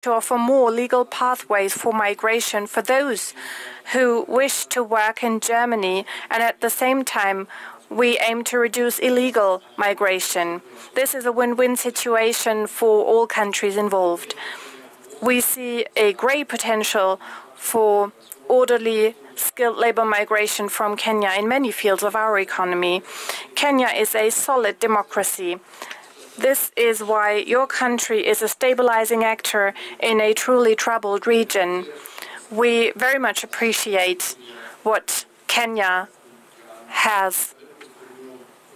to offer more legal pathways for migration for those who wish to work in Germany, and at the same time, we aim to reduce illegal migration. This is a win-win situation for all countries involved. We see a great potential for orderly, skilled labor migration from Kenya in many fields of our economy. Kenya is a solid democracy. This is why your country is a stabilizing actor in a truly troubled region. We very much appreciate what Kenya has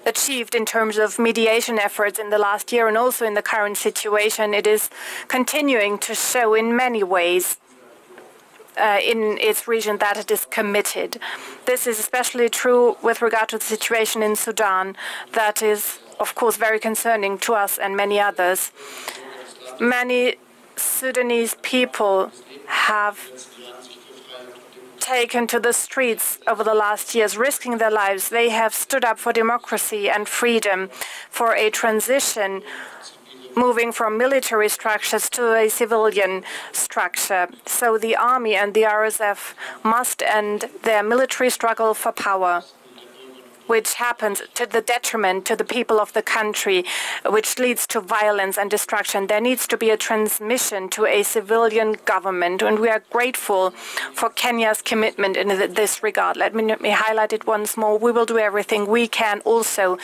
achieved in terms of mediation efforts in the last year, and also in the current situation. It is continuing to show in many ways in its region that it is committed. This is especially true with regard to the situation in Sudan, that is, of course, very concerning to us and many others. Many Sudanese people have taken to the streets over the last years, risking their lives. They have stood up for democracy and freedom, for a transition moving from military structures to a civilian structure. So the army and the RSF must end their military struggle for power, which happens to the detriment to the people of the country, which leads to violence and destruction. There needs to be a transmission to a civilian government, and we are grateful for Kenya's commitment in this regard. Let me highlight it once more. We will do everything we can also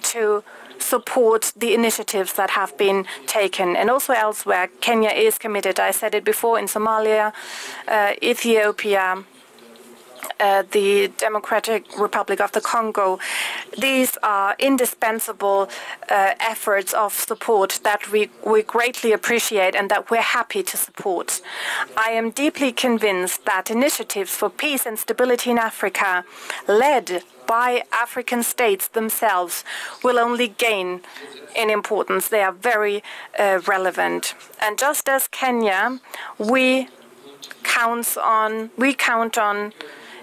to support the initiatives that have been taken. And also elsewhere, Kenya is committed. I said it before, in Somalia, Ethiopia, the Democratic Republic of the Congo. These are indispensable efforts of support that we greatly appreciate and that we're happy to support. I am deeply convinced that initiatives for peace and stability in Africa, led by African states themselves, will only gain in importance. They are very relevant. And just as Kenya, we count on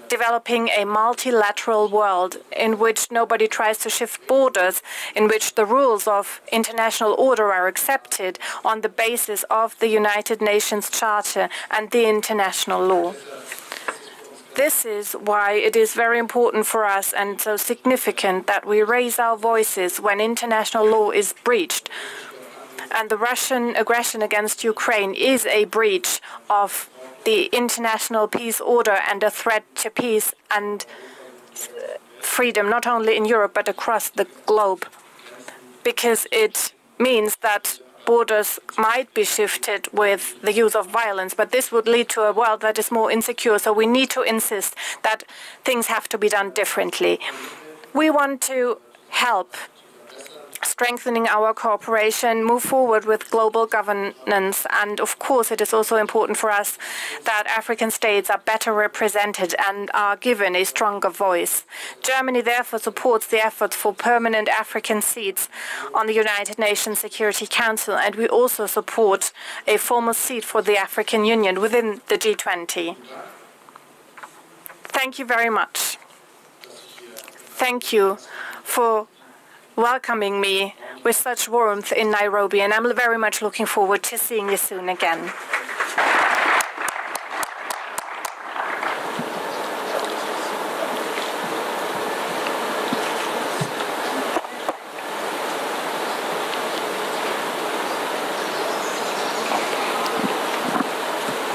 developing a multilateral world in which nobody tries to shift borders, in which the rules of international order are accepted on the basis of the United Nations Charter and the international law. This is why it is very important for us and so significant that we raise our voices when international law is breached. And the Russian aggression against Ukraine is a breach of the international peace order and a threat to peace and freedom, not only in Europe but across the globe, because it means that borders might be shifted with the use of violence, but this would lead to a world that is more insecure. So we need to insist that things have to be done differently. We want to help strengthening our cooperation, move forward with global governance, and of course it is also important for us that African states are better represented and are given a stronger voice. Germany therefore supports the efforts for permanent African seats on the United Nations Security Council, and we also support a formal seat for the African Union within the G20. Thank you very much. Thank you for welcoming me with such warmth in Nairobi, and I'm very much looking forward to seeing you soon again.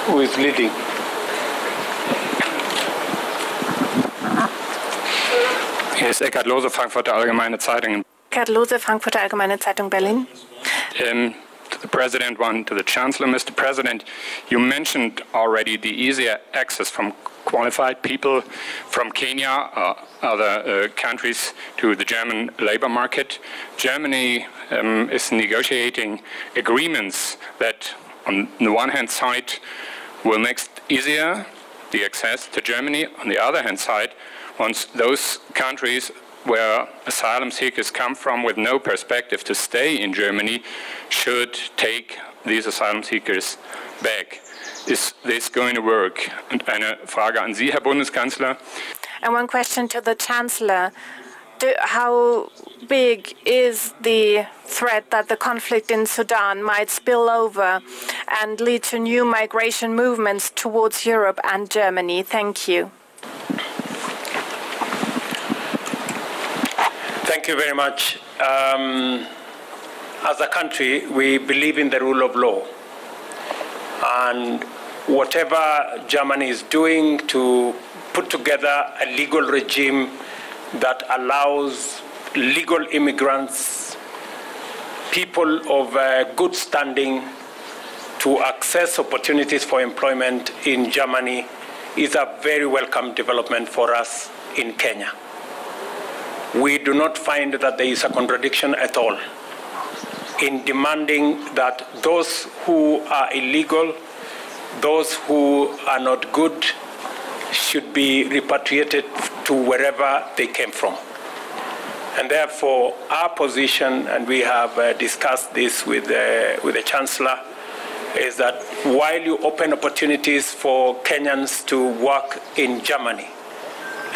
Who is leading? Hier ist Eckhard Lohse, Frankfurter Allgemeine Zeitung. Eckhard Lohse, Frankfurter Allgemeine Zeitung, Berlin. To the President, one to the Chancellor. Mr. President, you mentioned already the easier access from qualified people from Kenya or other countries to the German labor market. Germany is negotiating agreements that, on the one hand side, will make it easier the access to Germany. On the other hand side, once those countries where asylum seekers come from with no perspective to stay in Germany should take these asylum seekers back. Is this going to work? Und eine Frage an Sie, Herr Bundeskanzler. And one question to the Chancellor. How big is the threat that the conflict in Sudan might spill over and lead to new migration movements towards Europe and Germany? Thank you. Thank you very much. As a country, we believe in the rule of law. And whatever Germany is doing to put together a legal regime that allows legal immigrants, people of good standing, to access opportunities for employment in Germany is a very welcome development for us in Kenya. We do not find that there is a contradiction at all in demanding that those who are illegal, those who are not good, should be repatriated to wherever they came from. And therefore, our position, and we have discussed this with the Chancellor, is that while you open opportunities for Kenyans to work in Germany,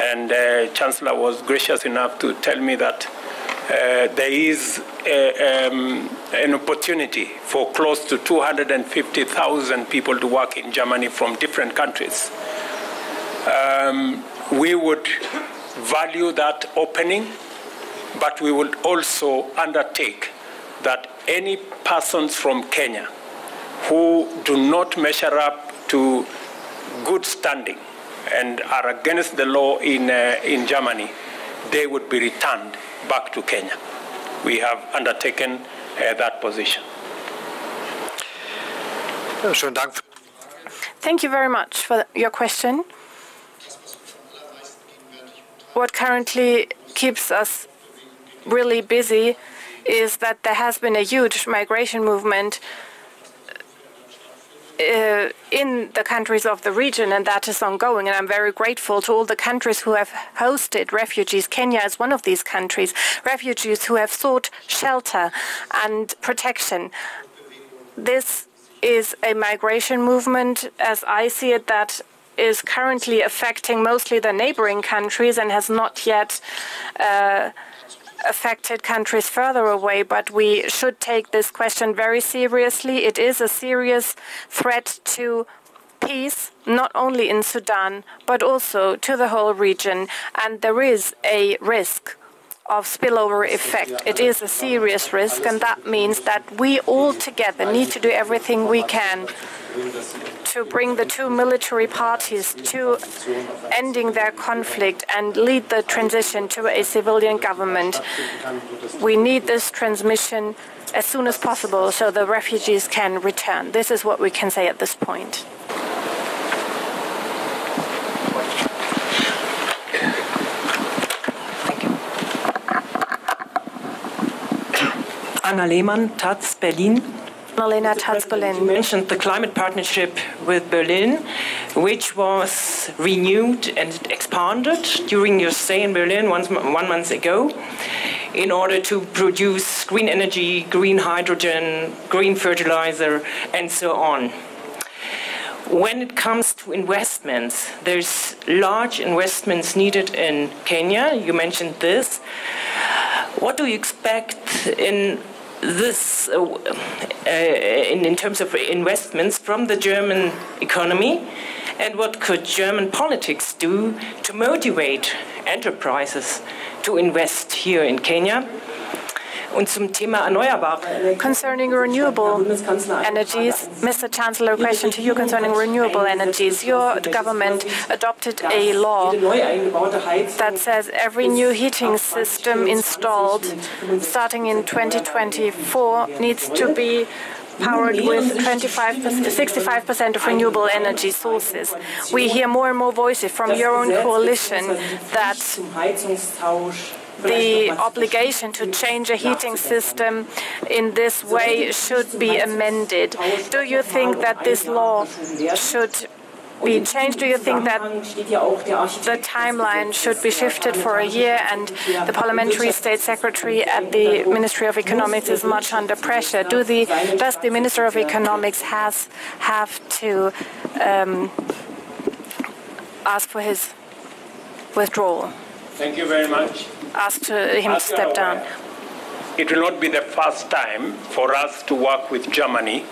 and the Chancellor was gracious enough to tell me that there is an opportunity for close to 250,000 people to work in Germany from different countries. We would value that opening, but we would also undertake that any persons from Kenya who do not measure up to good standing and are against the law in Germany, they would be returned back to Kenya. We have undertaken that position. Thank you very much for your question. What currently keeps us really busy is that there has been a huge migration movement in the countries of the region, and that is ongoing. And I'm very grateful to all the countries who have hosted refugees. Kenya is one of these countries. Refugees who have sought shelter and protection. This is a migration movement, as I see it, that is currently affecting mostly the neighboring countries and has not yet affected countries further away, but we should take this question very seriously. It is a serious threat to peace, not only in Sudan, but also to the whole region, and there is a risk of spillover effect. It is a serious risk, and that means that we all together need to do everything we can to bring the two military parties to ending their conflict and lead the transition to a civilian government. We need this transmission as soon as possible so the refugees can return. This is what we can say at this point. Anna Lehmann, Taz, Berlin. Annalena Taz, Berlin. You mentioned the climate partnership with Berlin, which was renewed and expanded during your stay in Berlin 1 month ago in order to produce green energy, green hydrogen, green fertilizer, and so on. When it comes to investments, there's large investments needed in Kenya. You mentioned this. What do you expect in this, in terms of investments from the German economy, and what could German politics do to motivate enterprises to invest here in Kenya? Und zum Thema erneuerbare. Concerning renewable energies, Mr. Chancellor, a question to you concerning renewable energies. Your government adopted a law that says every new heating system installed starting in 2024 needs to be powered with 65% of renewable energy sources. We hear more and more voices from your own coalition that the obligation to change a heating system in this way should be amended. Do you think that this law should be changed? Do you think that the timeline should be shifted for a year, and the Parliamentary State Secretary at the Ministry of Economics is much under pressure? Does the Minister of Economics have to ask for his withdrawal? Thank you very much. asked him to step down. It will not be the first time for us to work with Germany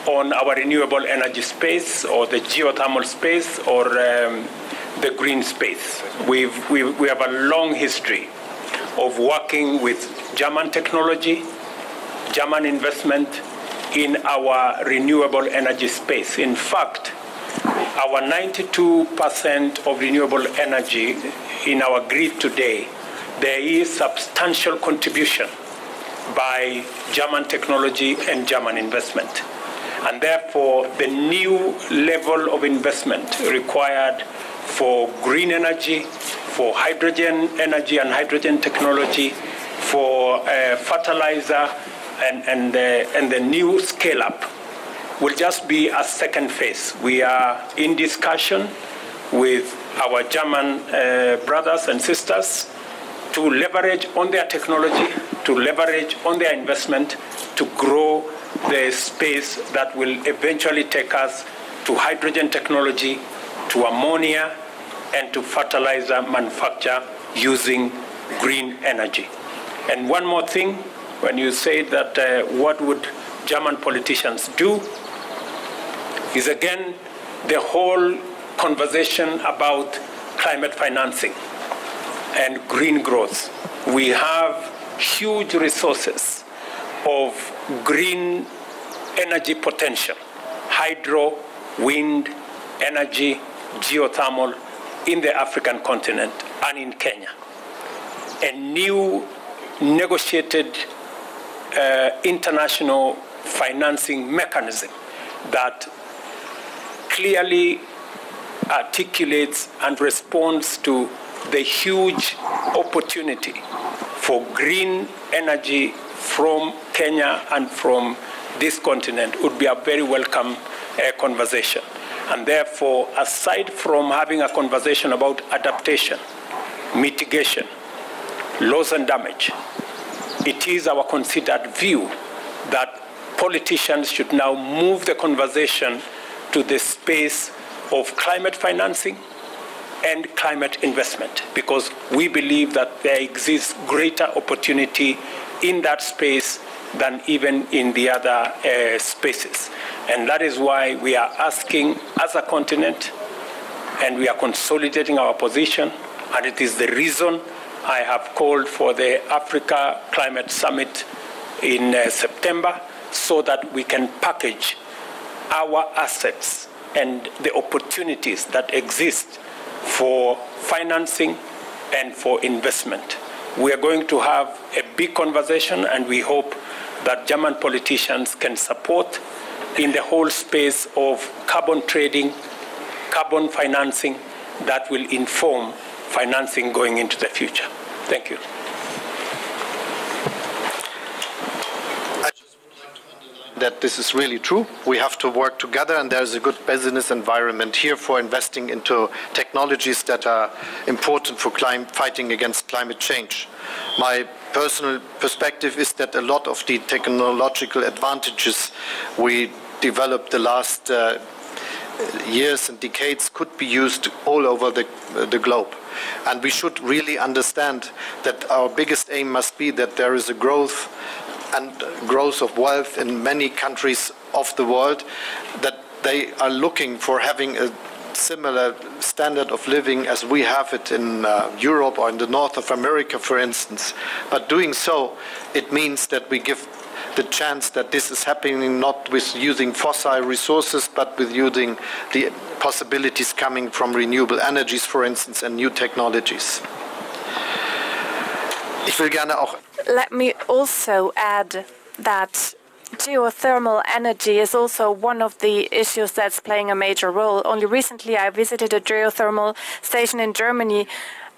on our renewable energy space or the geothermal space or the green space. We have a long history of working with German technology, German investment in our renewable energy space. In fact, our 92% of renewable energy in our grid today, there is substantial contribution by German technology and German investment. And therefore, the new level of investment required for green energy, for hydrogen energy and hydrogen technology, for fertilizer, and the new scale-up will just be a second phase. We are in discussion with our German brothers and sisters to leverage on their technology, to leverage on their investment, to grow the space that will eventually take us to hydrogen technology, to ammonia, and to fertilizer manufacture using green energy. And one more thing, when you say that what would German politicians do, is again the whole conversation about climate financing and green growth. We have huge resources of green energy potential, hydro, wind, energy, geothermal in the African continent and in Kenya. A new negotiated international financing mechanism that clearly articulates and responds to the huge opportunity for green energy from Kenya and from this continent would be a very welcome conversation. And therefore, aside from having a conversation about adaptation, mitigation, loss and damage, it is our considered view that politicians should now move the conversation to the space of climate financing and climate investment, because we believe that there exists greater opportunity in that space than even in the other spaces. And that is why we are asking as a continent, and we are consolidating our position, and it is the reason I have called for the Africa Climate Summit in September, so that we can package our assets and the opportunities that exist for financing and for investment. We are going to have a big conversation, and we hope that German politicians can support in the whole space of carbon trading, carbon financing that will inform financing going into the future. Thank you. That this is really true. We have to work together, and there's a good business environment here for investing into technologies that are important for fighting against climate change. My personal perspective is that a lot of the technological advantages we developed the last years and decades could be used all over the globe. And we should really understand that our biggest aim must be that there is a growth of wealth in many countries of the world, that they are looking for having a similar standard of living as we have it in Europe or in the north of America, for instance. But doing so, it means that we give the chance that this is happening not with using fossil resources, but with using the possibilities coming from renewable energies, for instance, and new technologies. Let me also add that geothermal energy is also one of the issues that's playing a major role. Only recently I visited a geothermal station in Germany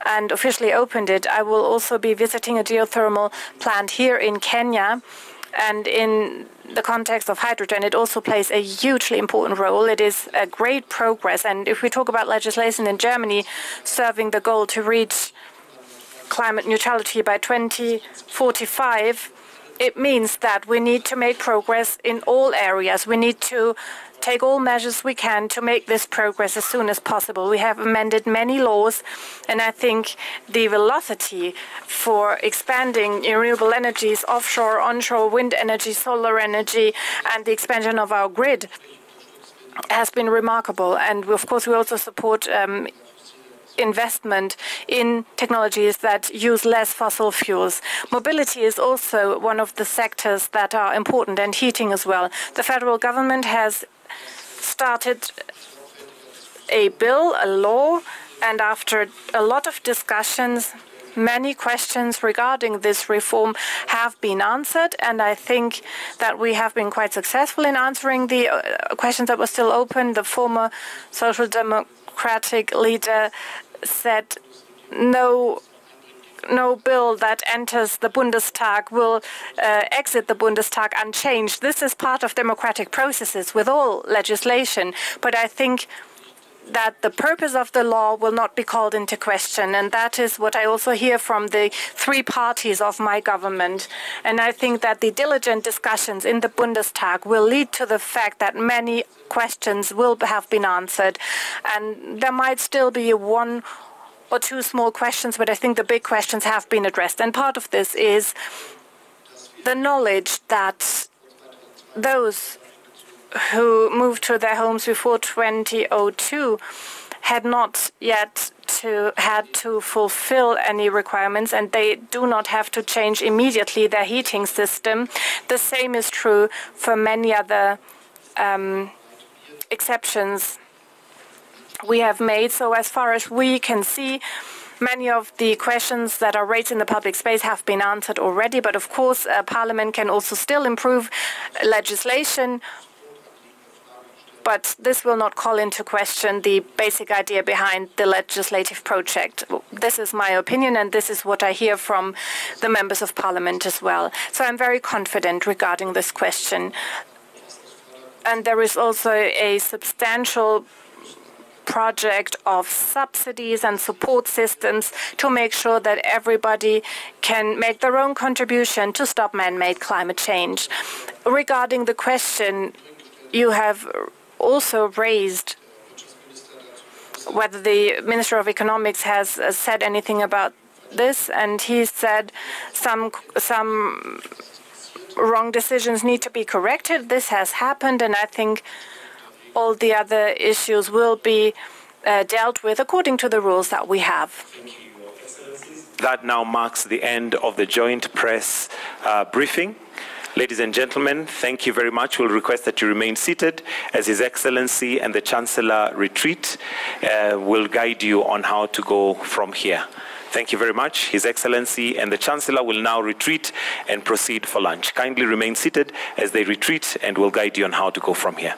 and officially opened it. I will also be visiting a geothermal plant here in Kenya. And in the context of hydrogen, it also plays a hugely important role. It is a great progress. And if we talk about legislation in Germany serving the goal to reach climate neutrality by 2045, it means that we need to make progress in all areas. We need to take all measures we can to make this progress as soon as possible. We have amended many laws, and I think the velocity for expanding renewable energies, offshore, onshore, wind energy, solar energy, and the expansion of our grid has been remarkable. And of course, we also support investment in technologies that use less fossil fuels. Mobility is also one of the sectors that are important, and heating as well. The federal government has started a bill, a law, and after a lot of discussions, many questions regarding this reform have been answered, and I think that we have been quite successful in answering the questions that were still open. The former Social Democratic leader said no bill that enters the Bundestag will exit the Bundestag unchanged. This is part of democratic processes with all legislation, but I think that the purpose of the law will not be called into question, and that is what I also hear from the three parties of my government. And I think that the diligent discussions in the Bundestag will lead to the fact that many questions will have been answered, and there might still be one or two small questions, but I think the big questions have been addressed. And part of this is the knowledge that those who moved to their homes before 2002 had not yet had to fulfill any requirements, and they do not have to change immediately their heating system. The same is true for many other exceptions we have made. So as far as we can see, many of the questions that are raised in the public space have been answered already, but of course Parliament can also still improve legislation. But this will not call into question the basic idea behind the legislative project. This is my opinion, and this is what I hear from the members of Parliament as well. So I'm very confident regarding this question. And there is also a substantial project of subsidies and support systems to make sure that everybody can make their own contribution to stop man-made climate change. Regarding the question you have also raised, whether the Minister of Economics has said anything about this, and he said some wrong decisions need to be corrected. This has happened, and I think all the other issues will be dealt with according to the rules that we have. That now marks the end of the joint press briefing. Ladies and gentlemen, thank you very much. We'll request that you remain seated as His Excellency and the Chancellor retreat. Will guide you on how to go from here. Thank you very much. His Excellency and the Chancellor will now retreat and proceed for lunch. Kindly remain seated as they retreat, and we'll guide you on how to go from here.